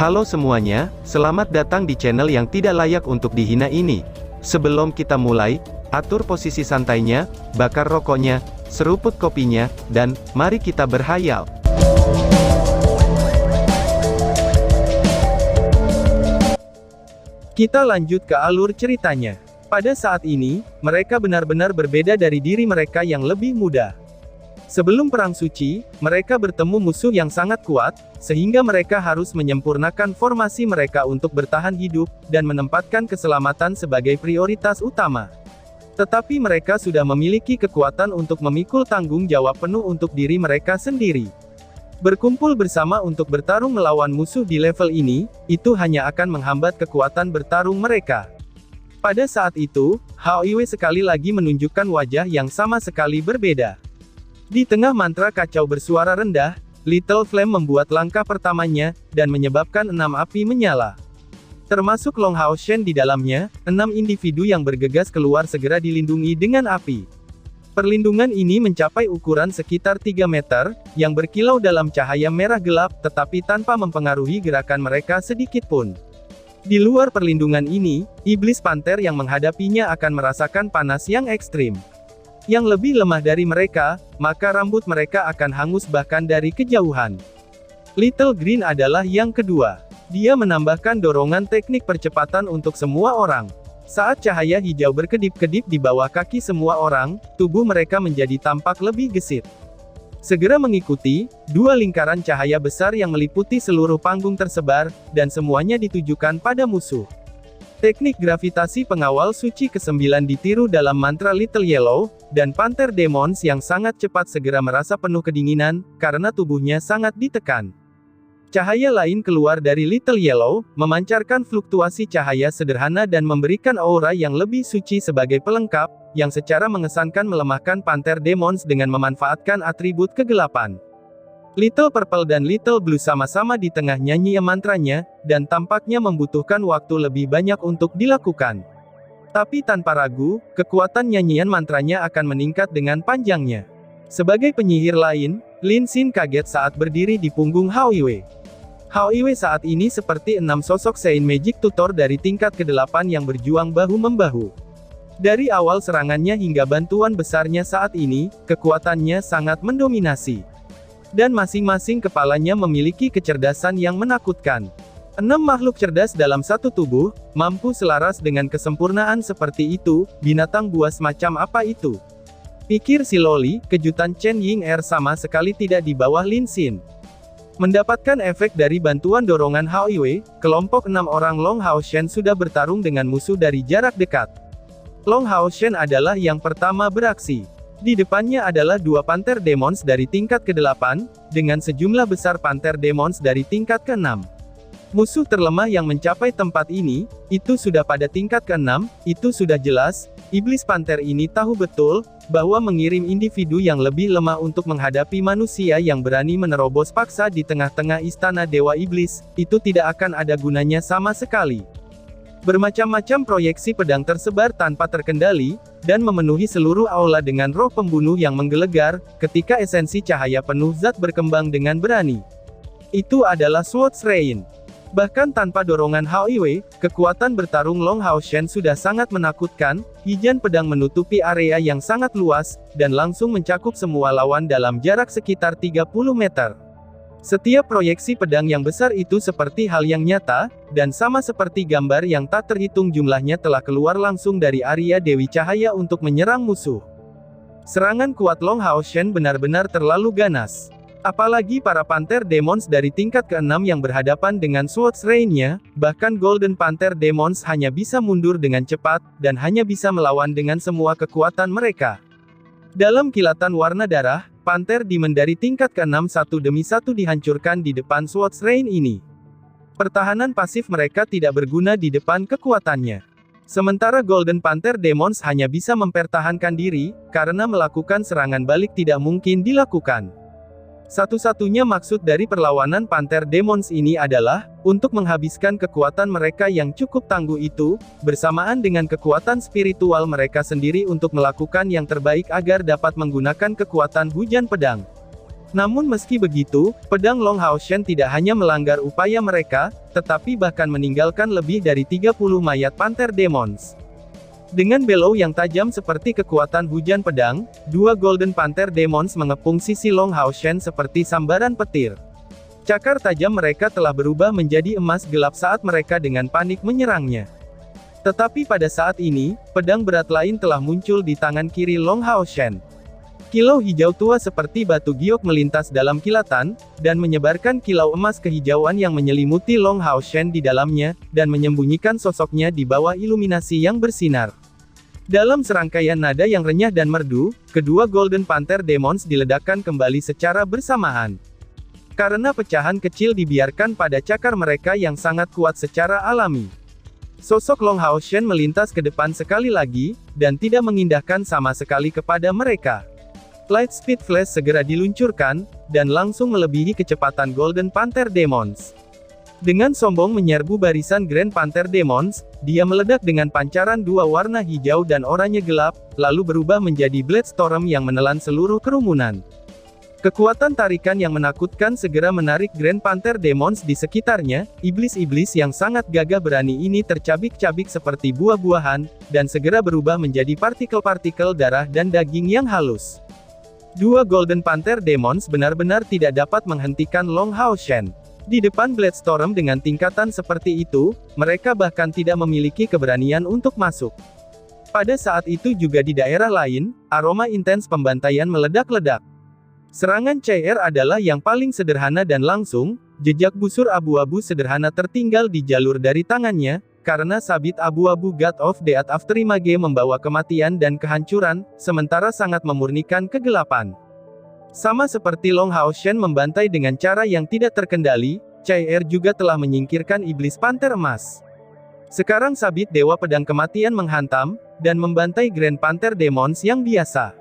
Halo semuanya, selamat datang di channel yang tidak layak untuk dihina ini. Sebelum kita mulai, atur posisi santainya, bakar rokoknya, seruput kopinya, dan mari kita berhayal. Kita lanjut ke alur ceritanya. Pada saat ini, mereka benar-benar berbeda dari diri mereka yang lebih muda. Sebelum Perang Suci, mereka bertemu musuh yang sangat kuat, sehingga mereka harus menyempurnakan formasi mereka untuk bertahan hidup, dan menempatkan keselamatan sebagai prioritas utama. Tetapi mereka sudah memiliki kekuatan untuk memikul tanggung jawab penuh untuk diri mereka sendiri. Berkumpul bersama untuk bertarung melawan musuh di level ini, itu hanya akan menghambat kekuatan bertarung mereka. Pada saat itu, Hao Iwe sekali lagi menunjukkan wajah yang sama sekali berbeda. Di tengah mantra kacau bersuara rendah, Little Flame membuat langkah pertamanya, dan menyebabkan 6 api menyala. Termasuk Long Hao Shen di dalamnya, 6 individu yang bergegas keluar segera dilindungi dengan api. Perlindungan ini mencapai ukuran sekitar 3 meter, yang berkilau dalam cahaya merah gelap, tetapi tanpa mempengaruhi gerakan mereka sedikit pun. Di luar perlindungan ini, iblis panter yang menghadapinya akan merasakan panas yang ekstrim. Yang lebih lemah dari mereka, maka rambut mereka akan hangus bahkan dari kejauhan. Little Green adalah yang kedua. Dia menambahkan dorongan teknik percepatan untuk semua orang. Saat cahaya hijau berkedip-kedip di bawah kaki semua orang, tubuh mereka menjadi tampak lebih gesit. Segera mengikuti, 2 lingkaran cahaya besar yang meliputi seluruh panggung tersebar, dan semuanya ditujukan pada musuh. Teknik gravitasi pengawal suci ke-9 ditiru dalam mantra Little Yellow, dan Panther Demons yang sangat cepat segera merasa penuh kedinginan, karena tubuhnya sangat ditekan. Cahaya lain keluar dari Little Yellow, memancarkan fluktuasi cahaya sederhana dan memberikan aura yang lebih suci sebagai pelengkap, yang secara mengesankan melemahkan Panther Demons dengan memanfaatkan atribut kegelapan. Little Purple dan Little Blue sama-sama di tengah nyanyi mantranya, dan tampaknya membutuhkan waktu lebih banyak untuk dilakukan. Tapi tanpa ragu, kekuatan nyanyian mantranya akan meningkat dengan panjangnya. Sebagai penyihir lain, Lin Xin kaget saat berdiri di punggung Hao Iwe. Hao Iwe saat ini seperti 6 sosok Saint Magic Tutor dari tingkat ke-8 yang berjuang bahu-membahu. Dari awal serangannya hingga bantuan besarnya saat ini, kekuatannya sangat mendominasi. Dan masing-masing kepalanya memiliki kecerdasan yang menakutkan. 6 makhluk cerdas dalam satu tubuh, mampu selaras dengan kesempurnaan seperti itu, binatang buas macam apa itu? Pikir si Loli, kejutan Chen Ying sama sekali tidak di bawah Lin Xin. Mendapatkan efek dari bantuan dorongan Hao Iwe, kelompok 6 orang Long Hao Shen sudah bertarung dengan musuh dari jarak dekat. Long Hao Shen adalah yang pertama beraksi. Di depannya adalah 2 Panther Demons dari tingkat ke-8, dengan sejumlah besar Panther Demons dari tingkat ke-6. Musuh terlemah yang mencapai tempat ini, itu sudah pada tingkat ke-6, itu sudah jelas, iblis Panther ini tahu betul, bahwa mengirim individu yang lebih lemah untuk menghadapi manusia yang berani menerobos paksa di tengah-tengah istana Dewa Iblis, itu tidak akan ada gunanya sama sekali. Bermacam-macam proyeksi pedang tersebar tanpa terkendali, dan memenuhi seluruh aula dengan roh pembunuh yang menggelegar, ketika esensi cahaya penuh zat berkembang dengan berani. Itu adalah Swords Rain. Bahkan tanpa dorongan Hao Iwe, kekuatan bertarung Long Hao Shen sudah sangat menakutkan, hijan pedang menutupi area yang sangat luas, dan langsung mencakup semua lawan dalam jarak sekitar 30 meter. Setiap proyeksi pedang yang besar itu seperti hal yang nyata, dan sama seperti gambar yang tak terhitung jumlahnya telah keluar langsung dari area Dewi Cahaya untuk menyerang musuh. Serangan kuat Long Hao Shen benar-benar terlalu ganas. Apalagi para Panther Demons dari tingkat ke-6 yang berhadapan dengan Swords Rain-nya, bahkan Golden Panther Demons hanya bisa mundur dengan cepat, dan hanya bisa melawan dengan semua kekuatan mereka. Dalam kilatan warna darah, Panther Demon dari tingkat ke-6 satu demi satu dihancurkan di depan Swords Rain ini. Pertahanan pasif mereka tidak berguna di depan kekuatannya. Sementara Golden Panther Demons hanya bisa mempertahankan diri, karena melakukan serangan balik tidak mungkin dilakukan. Satu-satunya maksud dari perlawanan Panther Demons ini adalah, untuk menghabiskan kekuatan mereka yang cukup tangguh itu, bersamaan dengan kekuatan spiritual mereka sendiri untuk melakukan yang terbaik agar dapat menggunakan kekuatan hujan pedang. Namun meski begitu, pedang Long Hao Shen tidak hanya melanggar upaya mereka, tetapi bahkan meninggalkan lebih dari 30 mayat Panther Demons. Dengan belau yang tajam seperti kekuatan hujan pedang, dua Golden Panther Demons mengepung sisi Long Hao Shen seperti sambaran petir. Cakar tajam mereka telah berubah menjadi emas gelap saat mereka dengan panik menyerangnya. Tetapi pada saat ini, pedang berat lain telah muncul di tangan kiri Long Hao Shen. Kilau hijau tua seperti batu giok melintas dalam kilatan, dan menyebarkan kilau emas kehijauan yang menyelimuti Long Hao Shen di dalamnya, dan menyembunyikan sosoknya di bawah iluminasi yang bersinar. Dalam serangkaian nada yang renyah dan merdu, kedua Golden Panther Demons diledakkan kembali secara bersamaan. Karena pecahan kecil dibiarkan pada cakar mereka yang sangat kuat secara alami. Sosok Long Hao Shen melintas ke depan sekali lagi, dan tidak mengindahkan sama sekali kepada mereka. Light Speed Flash segera diluncurkan, dan langsung melebihi kecepatan Golden Panther Demons. Dengan sombong menyerbu barisan Grand Panther Demons, dia meledak dengan pancaran dua warna hijau dan oranye gelap, lalu berubah menjadi Blade Storm yang menelan seluruh kerumunan. Kekuatan tarikan yang menakutkan segera menarik Grand Panther Demons di sekitarnya, iblis-iblis yang sangat gagah berani ini tercabik-cabik seperti buah-buahan, dan segera berubah menjadi partikel-partikel darah dan daging yang halus. Dua Golden Panther Demons benar-benar tidak dapat menghentikan Long Hao Shen. Di depan Blade Storm dengan tingkatan seperti itu, mereka bahkan tidak memiliki keberanian untuk masuk. Pada saat itu juga di daerah lain, aroma intens pembantaian meledak-ledak. Serangan CR adalah yang paling sederhana dan langsung, jejak busur abu-abu sederhana tertinggal di jalur dari tangannya, karena sabit abu-abu God of Death Afterimage membawa kematian dan kehancuran, sementara sangat memurnikan kegelapan. Sama seperti Long Hao Shen membantai dengan cara yang tidak terkendali, CR juga telah menyingkirkan iblis Panther Emas. Sekarang sabit Dewa Pedang Kematian menghantam, dan membantai Grand Panther Demons yang biasa.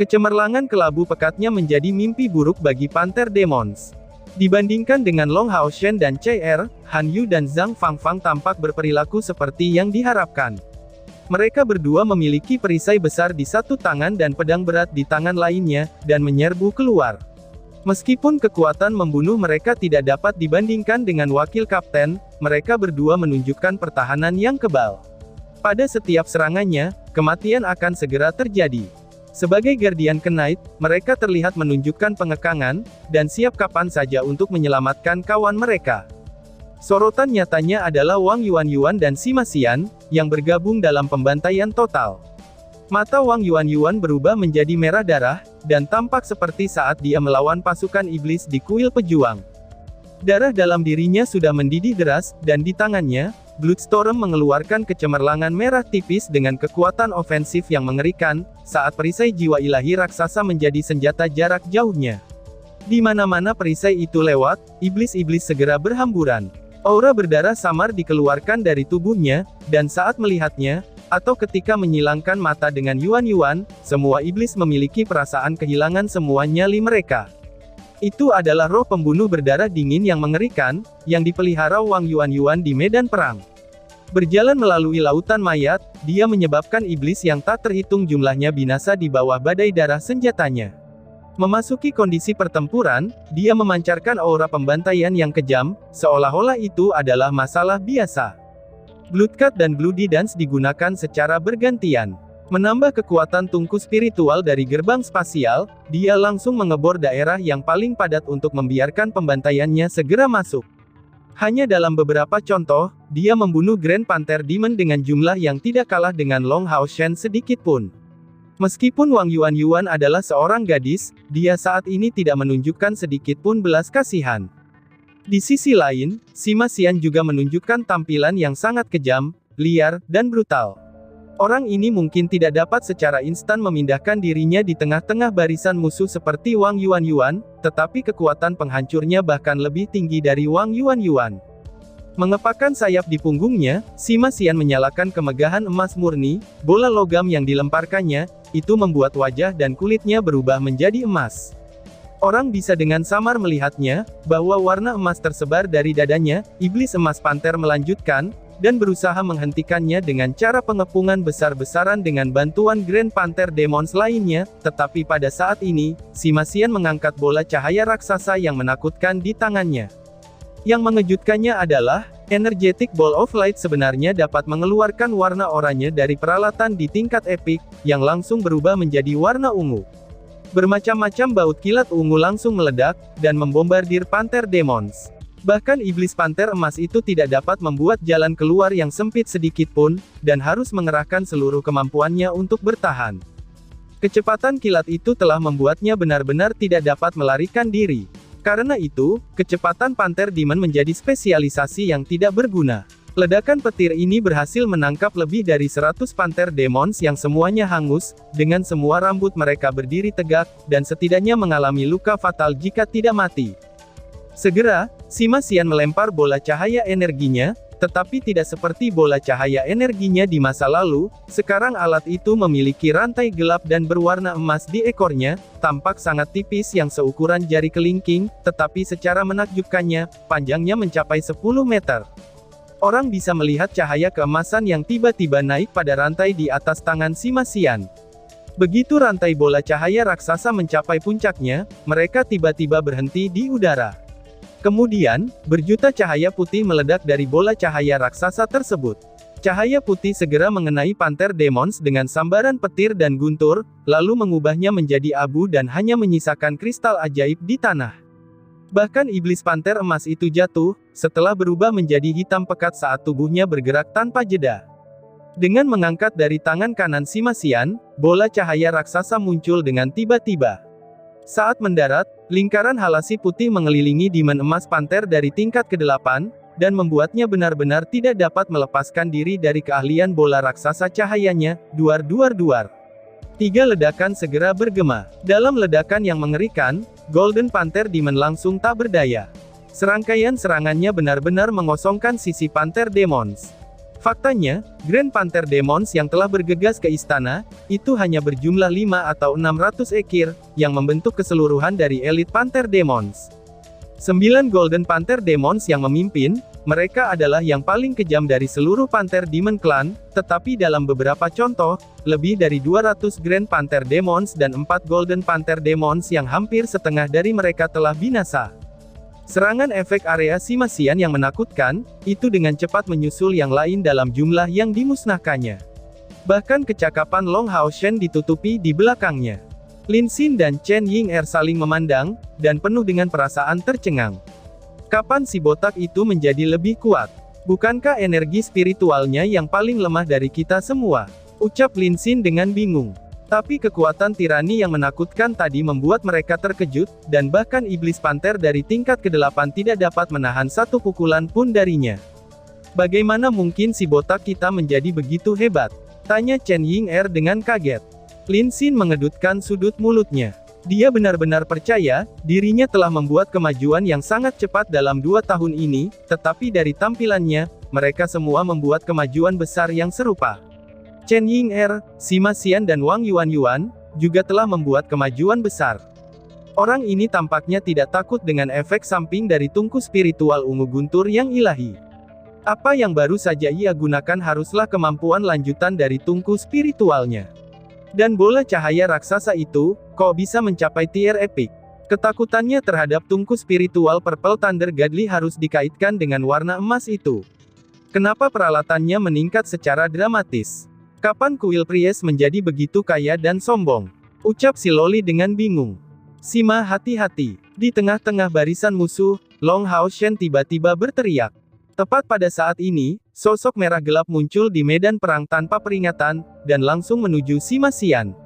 Kecemerlangan kelabu pekatnya menjadi mimpi buruk bagi Panther Demons. Dibandingkan dengan Long Hao Shen dan CR, Han Yu dan Zhang Fangfang tampak berperilaku seperti yang diharapkan. Mereka berdua memiliki perisai besar di satu tangan dan pedang berat di tangan lainnya, dan menyerbu keluar. Meskipun kekuatan membunuh mereka tidak dapat dibandingkan dengan wakil kapten, mereka berdua menunjukkan pertahanan yang kebal. Pada setiap serangannya, kematian akan segera terjadi. Sebagai Guardian Knight, mereka terlihat menunjukkan pengekangan, dan siap kapan saja untuk menyelamatkan kawan mereka. Sorotan nyatanya adalah Wang Yuanyuan dan Sima Xian, yang bergabung dalam pembantaian total. Mata Wang Yuanyuan berubah menjadi merah darah, dan tampak seperti saat dia melawan pasukan iblis di kuil pejuang. Darah dalam dirinya sudah mendidih deras, dan di tangannya, Bloodstorm mengeluarkan kecemerlangan merah tipis dengan kekuatan ofensif yang mengerikan, saat perisai jiwa ilahi raksasa menjadi senjata jarak jauhnya. Di mana-mana perisai itu lewat, iblis-iblis segera berhamburan. Aura berdarah samar dikeluarkan dari tubuhnya, dan saat melihatnya, atau ketika menyilangkan mata dengan Yuan-Yuan, semua iblis memiliki perasaan kehilangan semua nyali mereka. Itu adalah roh pembunuh berdarah dingin yang mengerikan, yang dipelihara Wang Yuanyuan di medan perang. Berjalan melalui lautan mayat, dia menyebabkan iblis yang tak terhitung jumlahnya binasa di bawah badai darah senjatanya. Memasuki kondisi pertempuran, dia memancarkan aura pembantaian yang kejam, seolah-olah itu adalah masalah biasa. Bloodcut dan Bloody Dance digunakan secara bergantian. Menambah kekuatan tungku spiritual dari gerbang spasial, dia langsung mengebor daerah yang paling padat untuk membiarkan pembantaiannya segera masuk. Hanya dalam beberapa contoh, dia membunuh Grand Panther Demon dengan jumlah yang tidak kalah dengan Long Hao Shen sedikit pun. Meskipun Wang Yuanyuan adalah seorang gadis, dia saat ini tidak menunjukkan sedikit pun belas kasihan. Di sisi lain, Sima Xian juga menunjukkan tampilan yang sangat kejam, liar, dan brutal. Orang ini mungkin tidak dapat secara instan memindahkan dirinya di tengah-tengah barisan musuh seperti Wang Yuanyuan, tetapi kekuatan penghancurnya bahkan lebih tinggi dari Wang Yuanyuan. Mengepakkan sayap di punggungnya, Sima Xian menyalakan kemegahan emas murni, bola logam yang dilemparkannya, itu membuat wajah dan kulitnya berubah menjadi emas. Orang bisa dengan samar melihatnya, bahwa warna emas tersebar dari dadanya. Iblis emas panter melanjutkan, dan berusaha menghentikannya dengan cara pengepungan besar-besaran dengan bantuan Grand Panther Demons lainnya, tetapi pada saat ini, Sima Xian mengangkat bola cahaya raksasa yang menakutkan di tangannya. Yang mengejutkannya adalah, Energetic Ball of Light sebenarnya dapat mengeluarkan warna oranye dari peralatan di tingkat epik, yang langsung berubah menjadi warna ungu. Bermacam-macam baut kilat ungu langsung meledak, dan membombardir Panther Demons. Bahkan iblis panter emas itu tidak dapat membuat jalan keluar yang sempit sedikit pun, dan harus mengerahkan seluruh kemampuannya untuk bertahan. Kecepatan kilat itu telah membuatnya benar-benar tidak dapat melarikan diri. Karena itu, kecepatan Panther Demon menjadi spesialisasi yang tidak berguna. Ledakan petir ini berhasil menangkap lebih dari 100 Panther Demons yang semuanya hangus, dengan semua rambut mereka berdiri tegak, dan setidaknya mengalami luka fatal jika tidak mati. Segera, Sima Xian melempar bola cahaya energinya, tetapi tidak seperti bola cahaya energinya di masa lalu, sekarang alat itu memiliki rantai gelap dan berwarna emas di ekornya, tampak sangat tipis yang seukuran jari kelingking, tetapi secara menakjubkannya, panjangnya mencapai 10 meter. Orang bisa melihat cahaya keemasan yang tiba-tiba naik pada rantai di atas tangan Sima Xian. Begitu rantai bola cahaya raksasa mencapai puncaknya, mereka tiba-tiba berhenti di udara. Kemudian, berjuta cahaya putih meledak dari bola cahaya raksasa tersebut. Cahaya putih segera mengenai Panther Demons dengan sambaran petir dan guntur, lalu mengubahnya menjadi abu dan hanya menyisakan kristal ajaib di tanah. Bahkan iblis panter emas itu jatuh, setelah berubah menjadi hitam pekat saat tubuhnya bergerak tanpa jeda. Dengan mengangkat dari tangan kanan Sima Xian, bola cahaya raksasa muncul dengan tiba-tiba. Saat mendarat, lingkaran halasi putih mengelilingi Demon Emas Panter dari tingkat ke-8, dan membuatnya benar-benar tidak dapat melepaskan diri dari keahlian bola raksasa cahayanya, duar-duar-duar. 3 ledakan segera bergema. Dalam ledakan yang mengerikan, Golden Panther Demon langsung tak berdaya. Serangkaian serangannya benar-benar mengosongkan sisi Panther Demons. Faktanya, Grand Panther Demons yang telah bergegas ke istana, itu hanya berjumlah 5 atau 600 ekor, yang membentuk keseluruhan dari elit Panther Demons. 9 Golden Panther Demons yang memimpin, mereka adalah yang paling kejam dari seluruh Panther Demon Clan, tetapi dalam beberapa contoh, lebih dari 200 Grand Panther Demons dan 4 Golden Panther Demons yang hampir setengah dari mereka telah binasa. Serangan efek area Sima Xian yang menakutkan, itu dengan cepat menyusul yang lain dalam jumlah yang dimusnahkannya. Bahkan kecakapan Long Hao Shen ditutupi di belakangnya. Lin Xin dan Chen Ying-er saling memandang, dan penuh dengan perasaan tercengang. Kapan si botak itu menjadi lebih kuat? Bukankah energi spiritualnya yang paling lemah dari kita semua? Ucap Lin Xin dengan bingung. Tapi kekuatan tirani yang menakutkan tadi membuat mereka terkejut, dan bahkan iblis panter dari tingkat ke-8 tidak dapat menahan satu pukulan pun darinya. Bagaimana mungkin si botak kita menjadi begitu hebat? Tanya Chen Ying-er dengan kaget. Lin Xin mengedutkan sudut mulutnya. Dia benar-benar percaya, dirinya telah membuat kemajuan yang sangat cepat dalam 2 tahun ini, tetapi dari tampilannya, mereka semua membuat kemajuan besar yang serupa. Chen Ying-er, Sima Xian dan Wang Yuan juga telah membuat kemajuan besar. Orang ini tampaknya tidak takut dengan efek samping dari tungku spiritual ungu guntur yang ilahi. Apa yang baru saja ia gunakan haruslah kemampuan lanjutan dari tungku spiritualnya. Dan bola cahaya raksasa itu, kok bisa mencapai tier epic? Ketakutannya terhadap tungku spiritual Purple Thunder Godly harus dikaitkan dengan warna emas itu. Kenapa peralatannya meningkat secara dramatis? Kapan kuil Pries menjadi begitu kaya dan sombong? Ucap si Loli dengan bingung. Sima, hati-hati. Di tengah-tengah barisan musuh, Long Hao Shen tiba-tiba berteriak. Tepat pada saat ini, sosok merah gelap muncul di medan perang tanpa peringatan, dan langsung menuju Sima Xian.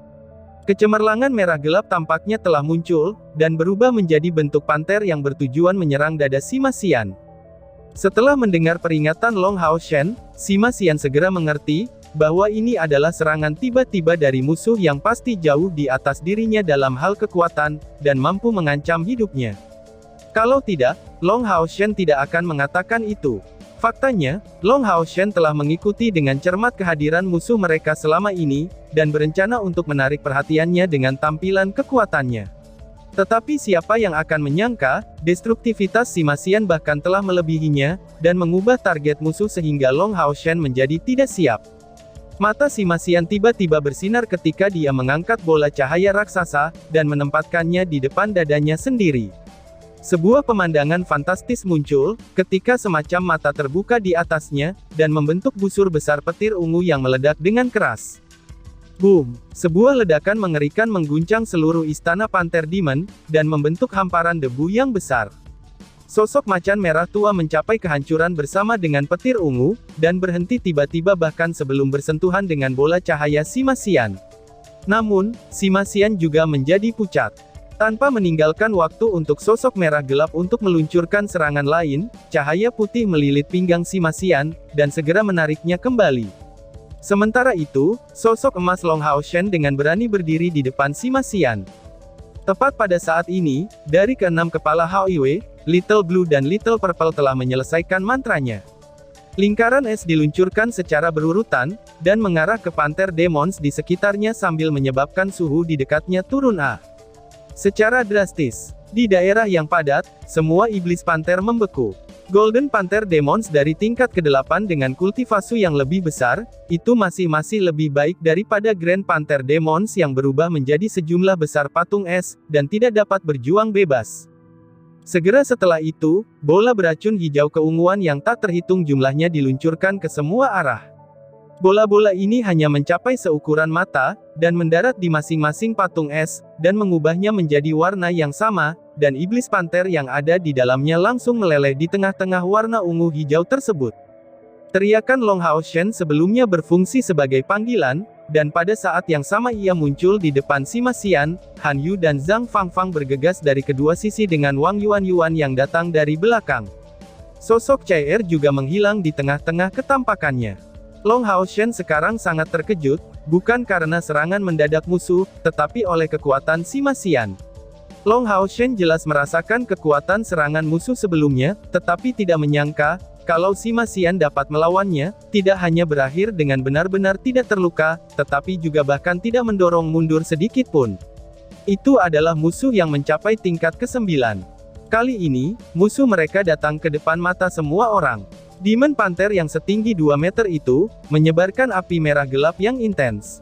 Kecemerlangan merah gelap tampaknya telah muncul, dan berubah menjadi bentuk panter yang bertujuan menyerang dada Sima Xian. Setelah mendengar peringatan Long Hao Shen, Sima Xian segera mengerti, bahwa ini adalah serangan tiba-tiba dari musuh yang pasti jauh di atas dirinya dalam hal kekuatan, dan mampu mengancam hidupnya. Kalau tidak, Long Hao Shen tidak akan mengatakan itu. Faktanya, Long Hao Shen telah mengikuti dengan cermat kehadiran musuh mereka selama ini, dan berencana untuk menarik perhatiannya dengan tampilan kekuatannya. Tetapi siapa yang akan menyangka, destruktivitas Simasian bahkan telah melebihinya, dan mengubah target musuh sehingga Long Hao Shen menjadi tidak siap. Mata Simasian tiba-tiba bersinar ketika dia mengangkat bola cahaya raksasa, dan menempatkannya di depan dadanya sendiri. Sebuah pemandangan fantastis muncul, ketika semacam mata terbuka di atasnya, dan membentuk busur besar petir ungu yang meledak dengan keras. Boom! Sebuah ledakan mengerikan mengguncang seluruh istana Panter Demon, dan membentuk hamparan debu yang besar. Sosok macan merah tua mencapai kehancuran bersama dengan petir ungu, dan berhenti tiba-tiba bahkan sebelum bersentuhan dengan bola cahaya Simasian. Namun, Simasian juga menjadi pucat. Tanpa meninggalkan waktu untuk sosok merah gelap untuk meluncurkan serangan lain, cahaya putih melilit pinggang Simasian, dan segera menariknya kembali. Sementara itu, sosok emas Long Hao Shen dengan berani berdiri di depan Simasian. Tepat pada saat ini, dari keenam kepala Hao Iwe, Little Blue dan Little Purple telah menyelesaikan mantranya. Lingkaran es diluncurkan secara berurutan, dan mengarah ke Panter Demons di sekitarnya sambil menyebabkan suhu di dekatnya turun secara drastis. Di daerah yang padat, semua iblis panter membeku. Golden Panther Demons dari tingkat ke-8 dengan kultivasi yang lebih besar, itu masih lebih baik daripada Grand Panther Demons yang berubah menjadi sejumlah besar patung es, dan tidak dapat berjuang bebas. Segera setelah itu, bola beracun hijau keunguan yang tak terhitung jumlahnya diluncurkan ke semua arah. Bola-bola ini hanya mencapai seukuran mata, dan mendarat di masing-masing patung es, dan mengubahnya menjadi warna yang sama, dan iblis panter yang ada di dalamnya langsung meleleh di tengah-tengah warna ungu hijau tersebut. Teriakan Long Hao Shen sebelumnya berfungsi sebagai panggilan, dan pada saat yang sama ia muncul di depan Simasian, Han Yu dan Zhang Fangfang bergegas dari kedua sisi dengan Wang Yuan yang datang dari belakang. Sosok Cai Er juga menghilang di tengah-tengah ketampakannya. Long Hao Shen sekarang sangat terkejut, bukan karena serangan mendadak musuh, tetapi oleh kekuatan Simasian. Long Hao Shen jelas merasakan kekuatan serangan musuh sebelumnya, tetapi tidak menyangka, kalau Simasian dapat melawannya, tidak hanya berakhir dengan benar-benar tidak terluka, tetapi juga bahkan tidak mendorong mundur sedikit pun. Itu adalah musuh yang mencapai tingkat ke-9. Kali ini, musuh mereka datang ke depan mata semua orang. Demon Panther yang setinggi 2 meter itu, menyebarkan api merah gelap yang intens.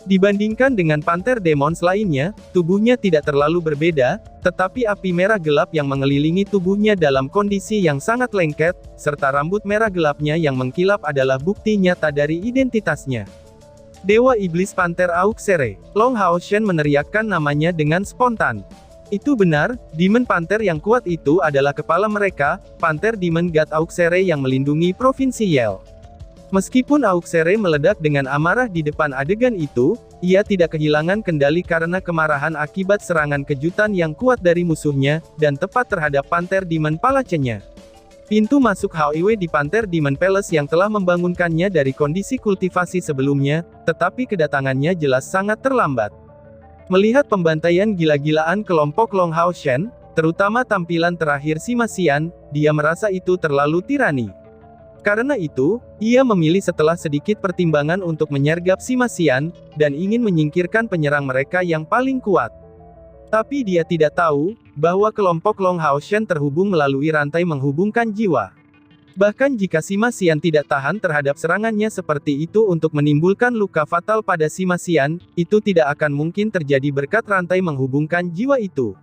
Dibandingkan dengan Panther Demons lainnya, tubuhnya tidak terlalu berbeda, tetapi api merah gelap yang mengelilingi tubuhnya dalam kondisi yang sangat lengket, serta rambut merah gelapnya yang mengkilap adalah bukti nyata dari identitasnya. Dewa Iblis Panther Auxerre. Long Hao Shen meneriakkan namanya dengan spontan. Itu benar, Demon Panther yang kuat itu adalah kepala mereka, Panther Demon God Auxerre yang melindungi Provinsi Yell. Meskipun Auxerre meledak dengan amarah di depan adegan itu, ia tidak kehilangan kendali karena kemarahan akibat serangan kejutan yang kuat dari musuhnya, dan tepat terhadap Panther Demon Palacenya. Pintu masuk Hao Iwe di Panther Demon Palace yang telah membangunkannya dari kondisi kultivasi sebelumnya, tetapi kedatangannya jelas sangat terlambat. Melihat pembantaian gila-gilaan kelompok Long Hao Shen, terutama tampilan terakhir Simasian, dia merasa itu terlalu tirani. Karena itu, ia memilih setelah sedikit pertimbangan untuk menyergap Simasian, dan ingin menyingkirkan penyerang mereka yang paling kuat. Tapi dia tidak tahu, bahwa kelompok Long Hao Shen terhubung melalui rantai menghubungkan jiwa. Bahkan jika Simasian tidak tahan terhadap serangannya seperti itu untuk menimbulkan luka fatal pada Simasian, itu tidak akan mungkin terjadi berkat rantai menghubungkan jiwa itu.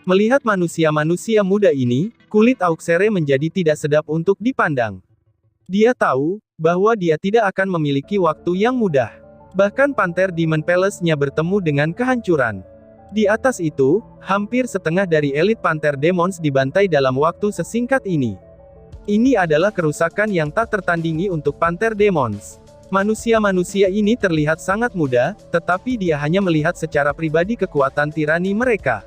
Melihat manusia-manusia muda ini, kulit Auxerre menjadi tidak sedap untuk dipandang. Dia tahu, bahwa dia tidak akan memiliki waktu yang mudah. Bahkan Panther Demon Palace-nya bertemu dengan kehancuran. Di atas itu, hampir setengah dari elit Panther Demons dibantai dalam waktu sesingkat ini. Ini adalah kerusakan yang tak tertandingi untuk Panther Demons. Manusia-manusia ini terlihat sangat muda, tetapi dia hanya melihat secara pribadi kekuatan tirani mereka.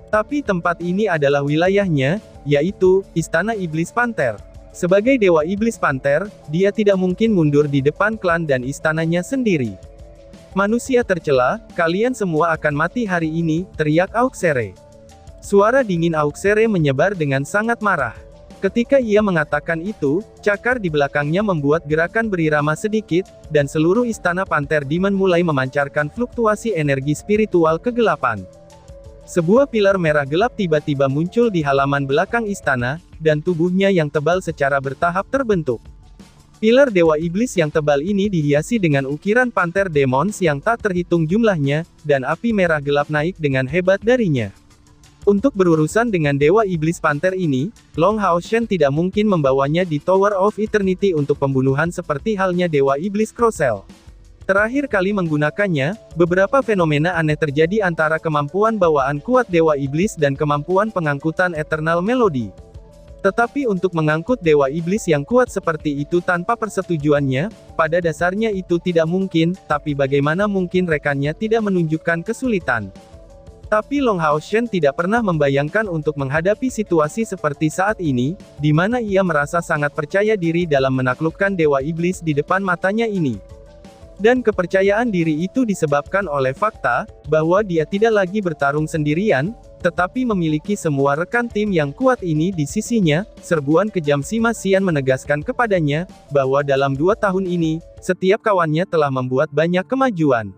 Tapi tempat ini adalah wilayahnya, yaitu, Istana Iblis Panther. Sebagai Dewa Iblis Panther, dia tidak mungkin mundur di depan klan dan istananya sendiri. Manusia tercela, kalian semua akan mati hari ini, teriak Auxerre. Suara dingin Auxerre menyebar dengan sangat marah. Ketika ia mengatakan itu, cakar di belakangnya membuat gerakan berirama sedikit, dan seluruh istana Panther Demon mulai memancarkan fluktuasi energi spiritual kegelapan. Sebuah pilar merah gelap tiba-tiba muncul di halaman belakang istana, dan tubuhnya yang tebal secara bertahap terbentuk. Pilar Dewa Iblis yang tebal ini dihiasi dengan ukiran Panther Demons yang tak terhitung jumlahnya, dan api merah gelap naik dengan hebat darinya. Untuk berurusan dengan Dewa Iblis Panther ini, Long Hao Shen tidak mungkin membawanya di Tower of Eternity untuk pembunuhan seperti halnya Dewa Iblis Crossell. Terakhir kali menggunakannya, beberapa fenomena aneh terjadi antara kemampuan bawaan kuat Dewa Iblis dan kemampuan pengangkutan Eternal Melody. Tetapi untuk mengangkut Dewa Iblis yang kuat seperti itu tanpa persetujuannya, pada dasarnya itu tidak mungkin, tapi bagaimana mungkin rekannya tidak menunjukkan kesulitan. Tapi Long Hao Shen tidak pernah membayangkan untuk menghadapi situasi seperti saat ini, di mana ia merasa sangat percaya diri dalam menaklukkan Dewa Iblis di depan matanya ini. Dan kepercayaan diri itu disebabkan oleh fakta, bahwa dia tidak lagi bertarung sendirian, tetapi memiliki semua rekan tim yang kuat ini di sisinya. Serbuan kejam Sima Xian menegaskan kepadanya, bahwa dalam 2 tahun ini, setiap kawannya telah membuat banyak kemajuan.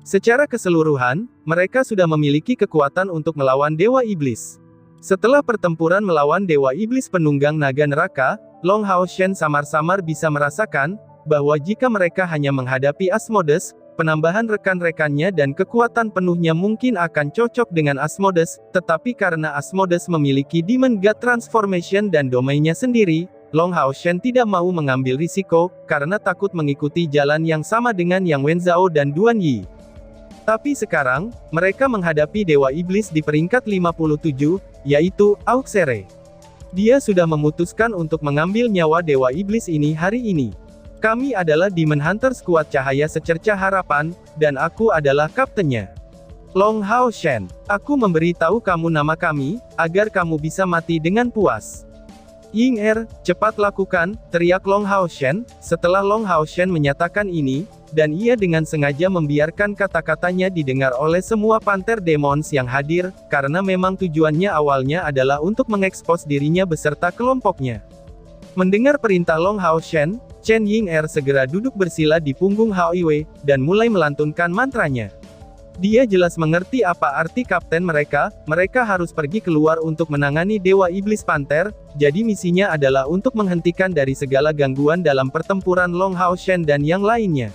Secara keseluruhan, mereka sudah memiliki kekuatan untuk melawan Dewa Iblis. Setelah pertempuran melawan Dewa Iblis penunggang naga neraka, Long Hao Shen samar-samar bisa merasakan, bahwa jika mereka hanya menghadapi Asmodes, penambahan rekan-rekannya dan kekuatan penuhnya mungkin akan cocok dengan Asmodes, tetapi karena Asmodes memiliki Demon God Transformation dan domainnya sendiri, Long Hao Shen tidak mau mengambil risiko, karena takut mengikuti jalan yang sama dengan Yang Wenzhao dan Duan Yi. Tapi sekarang, mereka menghadapi Dewa Iblis di peringkat 57, yaitu Auxerre. Dia sudah memutuskan untuk mengambil nyawa Dewa Iblis ini hari ini. Kami adalah Demon Hunter Skuad Cahaya Secercah Harapan, dan aku adalah kaptennya. Long Hao Shen, aku memberi tahu kamu nama kami, agar kamu bisa mati dengan puas. Ying Er, cepat lakukan, teriak Long Hao Shen. Setelah Long Hao Shen menyatakan ini, dan ia dengan sengaja membiarkan kata-katanya didengar oleh semua Panther Demons yang hadir, karena memang tujuannya awalnya adalah untuk mengekspos dirinya beserta kelompoknya. Mendengar perintah Long Hao Shen, Chen Ying Er segera duduk bersila di punggung Hao Iwei, dan mulai melantunkan mantranya. Dia jelas mengerti apa arti kapten mereka harus pergi keluar untuk menangani Dewa Iblis Panther, jadi misinya adalah untuk menghentikan dari segala gangguan dalam pertempuran Long Hao Shen dan yang lainnya.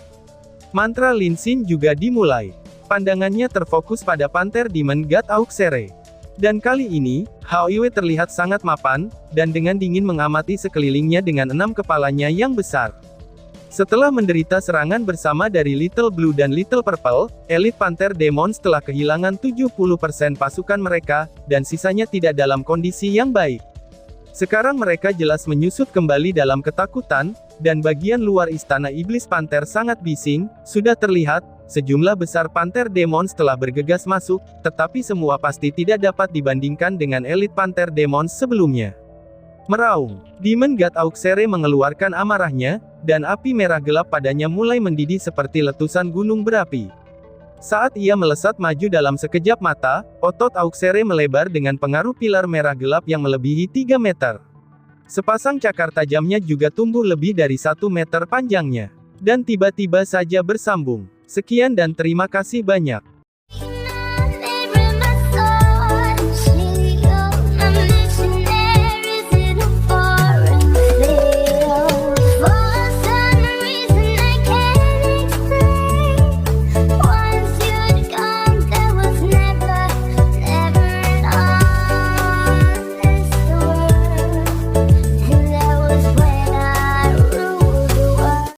Mantra Lin Xin juga dimulai. Pandangannya terfokus pada Panther Demon God Auxerre. Dan kali ini, Hao Iwei terlihat sangat mapan, dan dengan dingin mengamati sekelilingnya dengan 6 kepalanya yang besar. Setelah menderita serangan bersama dari Little Blue dan Little Purple, Elite Panther Demons telah kehilangan 70% pasukan mereka, dan sisanya tidak dalam kondisi yang baik. Sekarang mereka jelas menyusut kembali dalam ketakutan, dan bagian luar istana Iblis Panther sangat bising. Sudah terlihat, sejumlah besar Panther Demons telah bergegas masuk, tetapi semua pasti tidak dapat dibandingkan dengan Elite Panther Demons sebelumnya. Meraung, Demon God Auxerre mengeluarkan amarahnya, dan api merah gelap padanya mulai mendidih seperti letusan gunung berapi. Saat ia melesat maju dalam sekejap mata, otot Auxerre melebar dengan pengaruh pilar merah gelap yang melebihi 3 meter. Sepasang cakar tajamnya juga tumbuh lebih dari 1 meter panjangnya. Dan tiba-tiba saja bersambung. Sekian dan terima kasih banyak.